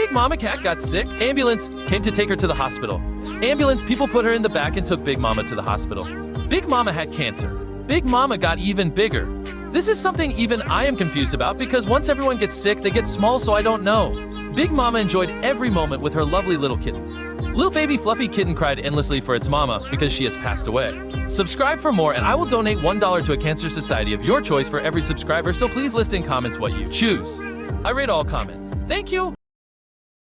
Big Mama Cat got sick. Ambulance came to take her to the hospital. Ambulance people put her in the back and took Big Mama to the hospital. Big Mama had cancer. Big Mama got even bigger. This is something even I am confused about because once everyone gets sick, they get small, so I don't know. Big Mama enjoyed every moment with her lovely little kitten. Little baby fluffy kitten cried endlessly for its mama because she has passed away. Subscribe for more and I will donate $1 to a cancer society of your choice for every subscriber, so please list in comments what you choose. I rate all comments. Thank you!